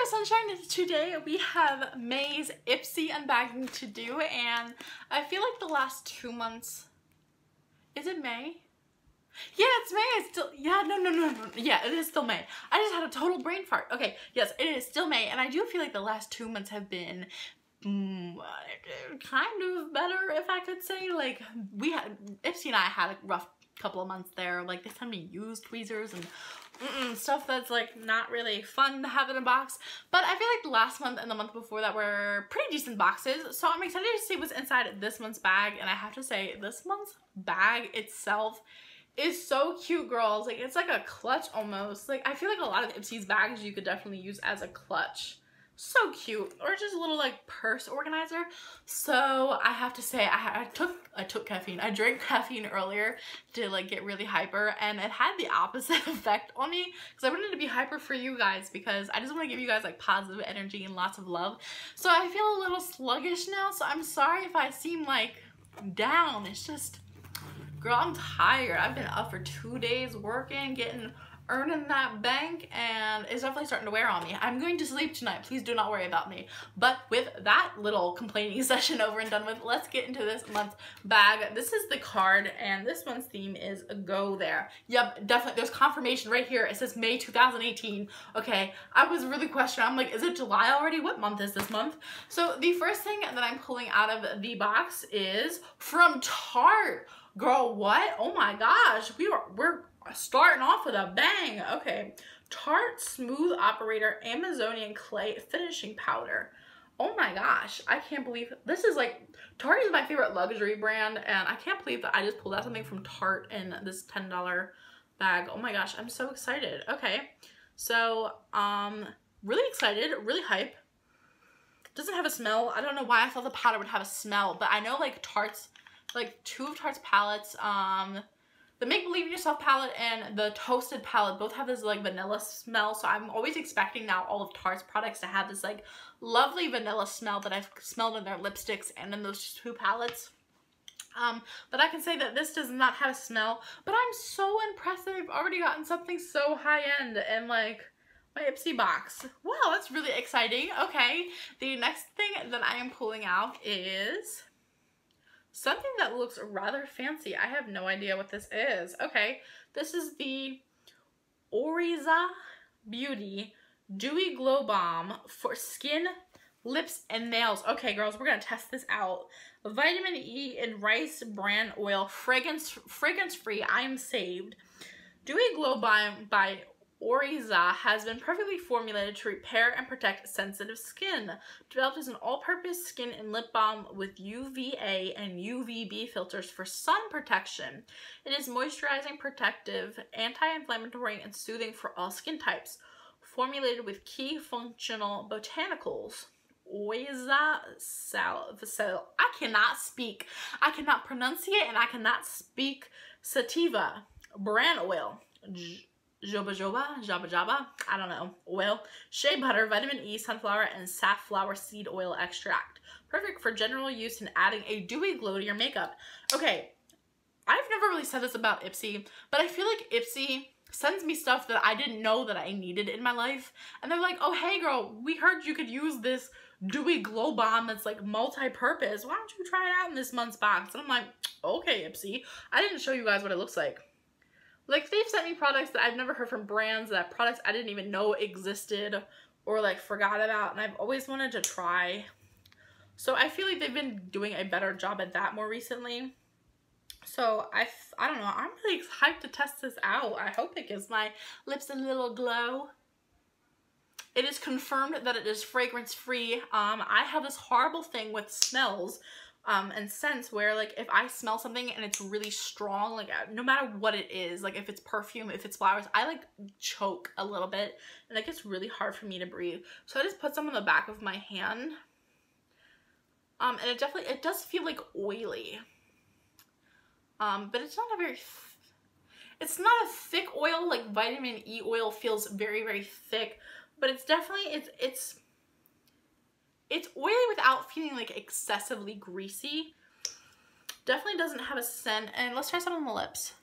Sunshine. Today we have May's Ipsy unbagging to do, and I feel like the last 2 months, is it May? Yeah, it's May. It's still, yeah, no. Yeah, it is still May. I just had a total brain fart. Okay, yes, it is still May, and I do feel like the last 2 months have been kind of better, if I could say. Like, Ipsy and I had a rough couple of months there. Like, they sent me used tweezers and stuff that's like not really fun to have in a box, but I feel like the last month and the month before that were pretty decent boxes, so I'm excited to see what's inside this month's bag. And I have to say, this month's bag itself is so cute, girls. Like, it's like a clutch almost. Like, I feel like a lot of Ipsy's bags you could definitely use as a clutch. So cute. Or just a little like purse organizer. So I have to say, I took caffeine. I drank caffeine earlier to like get really hyper, and it had the opposite effect on me, because I wanted to be hyper for you guys, because I just want to give you guys like positive energy and lots of love. So I feel a little sluggish now, so I'm sorry if I seem like down. It's just, girl, I'm tired. I've been up for 2 days working, earning that bank, and it's definitely starting to wear on me. I'm going to sleep tonight. Please do not worry about me. But with that little complaining session over and done with, let's get into this month's bag. This is the card, and this month's theme is Go There. Yep, definitely. There's confirmation right here. It says May 2018. Okay, I was really questioning. I'm like, is it July already? What month is this month? So the first thing that I'm pulling out of the box is from Tarte. Girl, what? Oh my gosh, we're starting off with a bang. Okay, Tarte Smooth Operator Amazonian Clay Finishing Powder. Oh my gosh, I can't believe this is like, Tarte is my favorite luxury brand, and I can't believe that I just pulled out something from Tarte in this $10 bag. Oh my gosh, I'm so excited. Okay, so really excited, really hype. Doesn't have a smell. I don't know why I thought the powder would have a smell, but I know like Tarte's, like 2 of Tarte's palettes, the Make Believe in Yourself palette and the Toasted palette both have this like vanilla smell, so I'm always expecting now all of Tarte's products to have this like lovely vanilla smell that I've smelled in their lipsticks and in those 2 palettes. But I can say that this does not have a smell, but I'm so impressed that I've already gotten something so high-end in like my Ipsy box. Wow, that's really exciting. Okay, the next thing that I am pulling out is something that looks rather fancy. I have no idea what this is. Okay, this is the Oriza Beauty Dewy Glow Balm for skin, lips, and nails. Okay, girls, we're gonna test this out. Vitamin E and rice bran oil, fragrance free. I'm saved. Dewy Glow Balm by Oriza has been perfectly formulated to repair and protect sensitive skin. Developed as an all-purpose skin and lip balm with UVA and UVB filters for sun protection. It is moisturizing, protective, anti-inflammatory, and soothing for all skin types. Formulated with key functional botanicals. Oriza I cannot speak. I cannot pronunciate, and I cannot speak sativa. Bran oil. Jaba, I don't know, oil, shea butter, vitamin E, sunflower, and safflower seed oil extract. Perfect for general use in adding a dewy glow to your makeup. Okay, I've never really said this about Ipsy, but I feel like Ipsy sends me stuff that I didn't know that I needed in my life. And they're like, oh, hey girl, we heard you could use this dewy glow balm that's like multi-purpose. Why don't you try it out in this month's box? And I'm like, okay, Ipsy. I didn't show you guys what it looks like. Like, they've sent me products that I've never heard from brands, that products I didn't even know existed or like forgot about, and I've always wanted to try. So I feel like they've been doing a better job at that more recently. So I don't know, I'm really hyped to test this out. I hope it gives my lips a little glow. It is confirmed that it is fragrance free. I have this horrible thing with smells and scents where like if I smell something and it's really strong, like no matter what it is, like if it's perfume, if it's flowers, I like choke a little bit and it gets really hard for me to breathe. So I just put some on the back of my hand, and it does feel like oily, but it's not a very it's not a thick oil. Like vitamin E oil feels very thick, but it's definitely it's oily without feeling like excessively greasy. Definitely doesn't have a scent. And let's try some on the lips.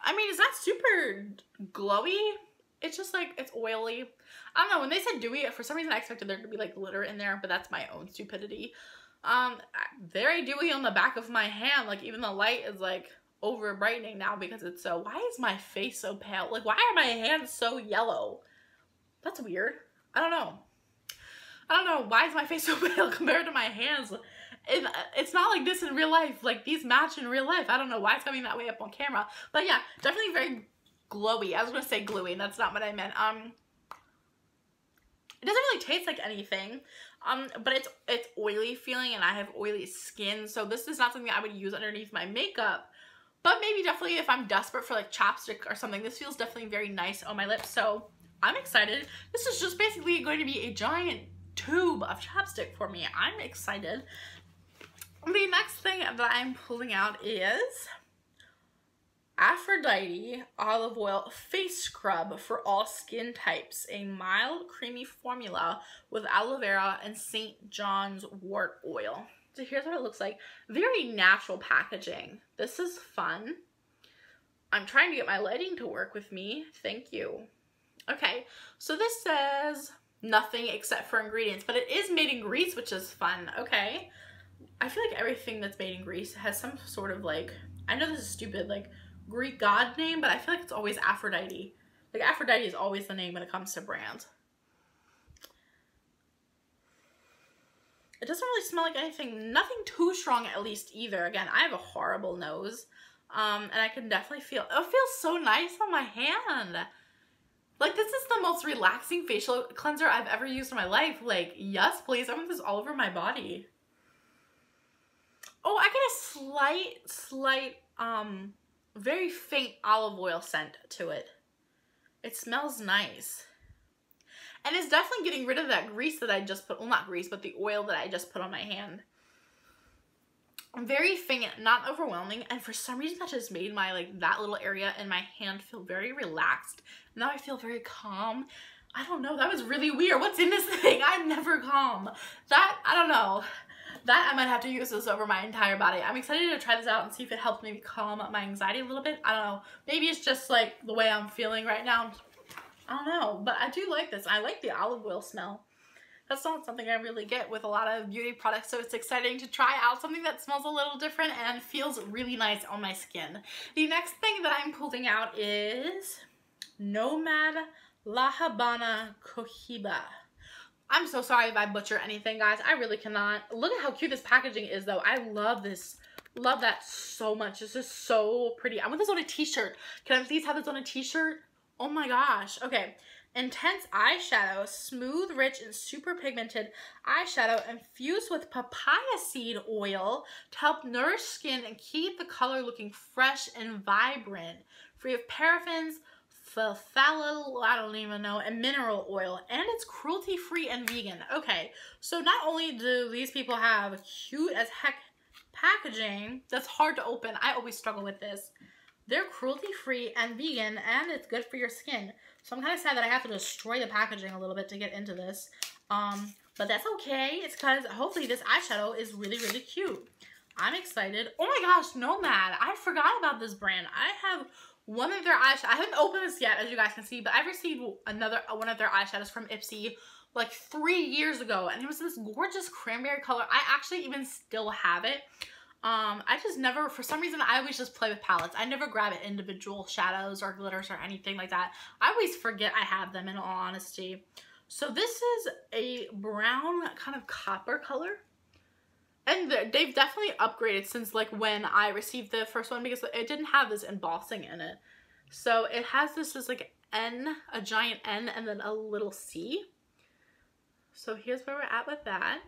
I mean, it's not super glowy. It's just like, it's oily. I don't know, when they said dewy, for some reason I expected there to be like glitter in there, but that's my own stupidity. Very dewy on the back of my hand. Like, even the light is like over brightening now because it's so, why is my face so pale? Like, why are my hands so yellow? That's weird. I don't know. Why is my face so pale compared to my hands? It's not like this in real life. Like, these match in real life. I don't know why it's coming that way up on camera. But yeah, definitely very glowy. I was going to say gluey, and that's not what I meant. It doesn't really taste like anything. But it's oily feeling, and I have oily skin. So this is not something I would use underneath my makeup. But maybe definitely if I'm desperate for like chapstick or something, this feels definitely very nice on my lips. So I'm excited. This is just basically going to be a giant tube of chapstick for me. I'm excited. The next thing that I'm pulling out is Aphrodite Olive Oil Face Scrub for all skin types. A mild, creamy formula with aloe vera and St. John's wort oil. So here's what it looks like. Very natural packaging. This is fun. I'm trying to get my lighting to work with me. Thank you. Okay, so this says nothing except for ingredients, but it is made in Greece, which is fun. Okay. I feel like everything that's made in Greece has some sort of like, I know this is stupid, like Greek god name, but I feel like it's always Aphrodite. Like, Aphrodite is always the name when it comes to brands. It doesn't really smell like anything, nothing too strong at least either. Again, I have a horrible nose, and I can definitely feel, it feels so nice on my hand. Like, this is the most relaxing facial cleanser I've ever used in my life. Like, yes, please, I want this all over my body. Oh, I get a slight, very faint olive oil scent to it. It smells nice. And it's definitely getting rid of that grease that I just put, well, not grease, but the oil that I just put on my hand. Very faint, not overwhelming, and for some reason that just made my, like, that little area in my hand feel very relaxed. Now I feel very calm. I don't know, that was really weird. What's in this thing? I'm never calm. That, I don't know. That I might have to use this over my entire body. I'm excited to try this out and see if it helps maybe calm my anxiety a little bit. I don't know. Maybe it's just like the way I'm feeling right now. I don't know, but I do like this. I like the olive oil smell. That's not something I really get with a lot of beauty products, so it's exciting to try out something that smells a little different and feels really nice on my skin. The next thing that I'm pulling out is Nomad La Habana Cohiba. I'm so sorry if I butcher anything, guys. I really cannot. Look at how cute this packaging is, though. I love this. Love that so much. This is so pretty. I want this on a t-shirt. Can I please have this on a t-shirt? Oh my gosh. Okay. Intense eyeshadow. Smooth, rich, and super pigmented eyeshadow infused with papaya seed oil to help nourish skin and keep the color looking fresh and vibrant. Free of paraffins, phthalo, I don't even know, and mineral oil, and it's cruelty-free and vegan. Okay, so not only do these people have cute as heck packaging that's hard to open, I always struggle with this, they're cruelty-free and vegan, and it's good for your skin. So I'm kind of sad that I have to destroy the packaging a little bit to get into this, but that's okay. It's because hopefully this eyeshadow is really, really cute. I'm excited. Oh my gosh, Nomad, I forgot about this brand. I have one of their eyeshadows. I haven't opened this yet, as you guys can see, but I've received one of their eyeshadows from Ipsy like 3 years ago, and it was this gorgeous cranberry color. I actually even still have it. I just never, for some reason, I always just play with palettes. I never grab individual shadows or glitters or anything like that. I always forget I have them, in all honesty. So this is a brown kind of copper color. And they've definitely upgraded since like when I received the first one, because it didn't have this embossing in it. So it has this as like N, a giant N, and then a little C. So here's where we're at with that.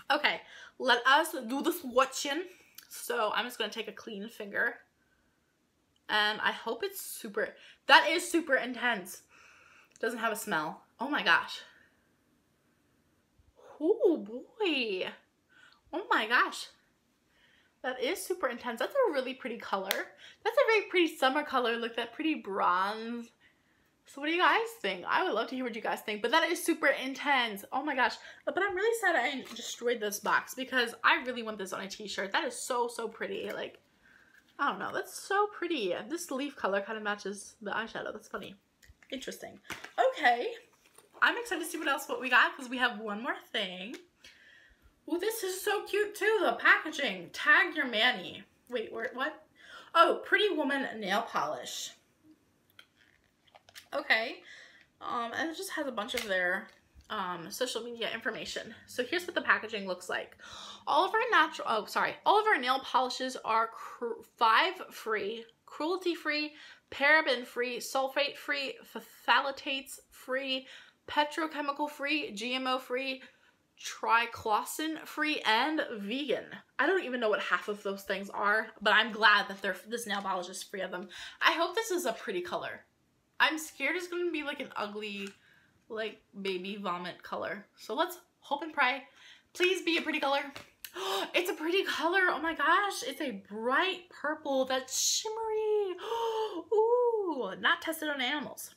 Okay, let us do the swatching. So I'm just going to take a clean finger. And I hope it's super, that is super intense. Doesn't have a smell. Oh my gosh. Oh boy. Oh my gosh, that is super intense. That's a really pretty color. That's a very pretty summer color, like that pretty bronze. So what do you guys think? I would love to hear what you guys think, but that is super intense. Oh my gosh, but I'm really sad I destroyed this box because I really want this on a t-shirt. That is so, so pretty. Like, I don't know. That's so pretty. This leaf color kind of matches the eyeshadow. That's funny. Interesting. Okay. I'm excited to see what we got because we have one more thing. Oh, this is so cute too. The packaging. Tag your Manny. Wait, what? Oh, Pretty Woman nail polish. Okay. And it just has a bunch of their social media information. So here's what the packaging looks like. All of our nail polishes are 5 free, cruelty free, paraben free, sulfate free, phthalates free, petrochemical free, GMO free, triclosan free, and vegan. I don't even know what half of those things are, but I'm glad that this nail polish is free of them. I hope this is a pretty color. I'm scared it's going to be like an ugly, like baby vomit color. So let's hope and pray. Please be a pretty color. It's a pretty color. Oh my gosh. It's a bright purple that's shimmery. Ooh, not tested on animals.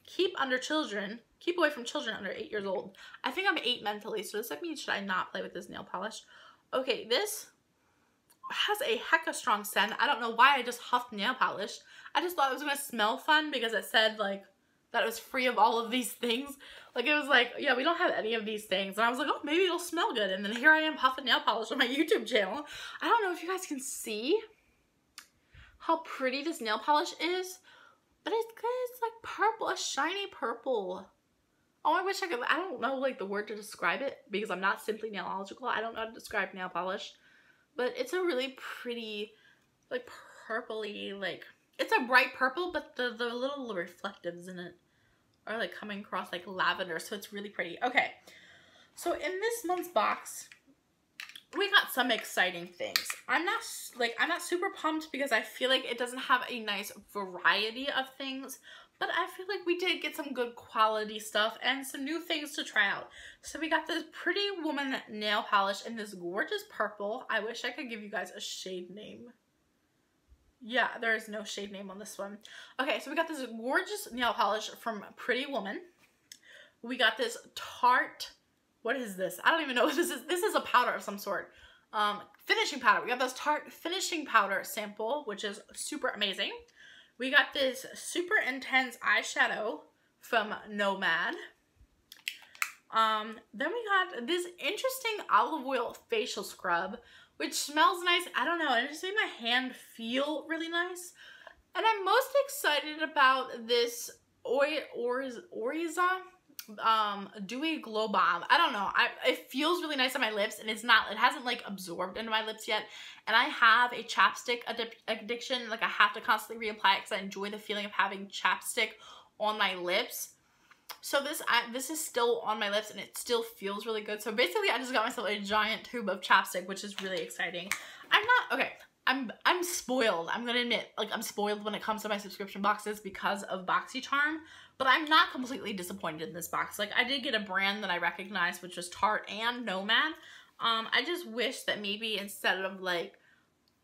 Keep away from children under 8 years old. I think I'm 8 mentally, so does that mean should I not play with this nail polish? Okay, this has a hecka strong scent. I don't know why I just huffed nail polish. I just thought it was gonna smell fun because it said like that it was free of all of these things. Like it was like, yeah, we don't have any of these things. And I was like, oh, maybe it'll smell good. And then here I am huffing nail polish on my YouTube channel. I don't know if you guys can see how pretty this nail polish is, but it's like purple, a shiny purple. Oh, I wish I could, I don't know like the word to describe it because I'm not simply nailological. I don't know how to describe nail polish, but it's a really pretty, like purpley, like, it's a bright purple, but the little reflectives in it are like coming across like lavender, so it's really pretty. Okay, so in this month's box, we got some exciting things. I'm not super pumped because I feel like it doesn't have a nice variety of things, but I feel like we did get some good quality stuff and some new things to try out. So we got this Pretty Woman nail polish in this gorgeous purple. I wish I could give you guys a shade name. Yeah, there is no shade name on this one. Okay, so we got this gorgeous nail polish from Pretty Woman. We got this Tarte, what is this? I don't even know what this is. This is a powder of some sort. Finishing powder. We got this Tarte finishing powder sample, which is super amazing. We got this super intense eyeshadow from Nomad. Then we got this interesting olive oil facial scrub, which smells nice. I don't know, it just made my hand feel really nice. And I'm most excited about this Oriza Dewy Glow Bomb. I don't know, it feels really nice on my lips, and it hasn't like absorbed into my lips yet. And I have a chapstick addiction, like I have to constantly reapply it because I enjoy the feeling of having chapstick on my lips. So this is still on my lips and it still feels really good. So basically I just got myself a giant tube of chapstick, which is really exciting. I'm spoiled. I'm gonna admit, like I'm spoiled when it comes to my subscription boxes because of BoxyCharm, but I'm not completely disappointed in this box. Like I did get a brand that I recognized, which was Tarte and Nomad. I just wish that maybe instead of like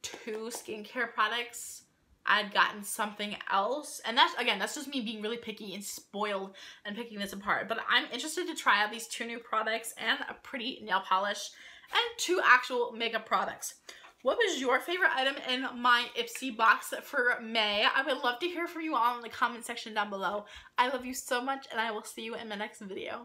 2 skincare products, I'd gotten something else. And that's just me being really picky and spoiled and picking this apart. But I'm interested to try out these 2 new products and a pretty nail polish and 2 actual makeup products. What was your favorite item in my Ipsy box for May? I would love to hear from you all in the comment section down below. I love you so much, and I will see you in my next video.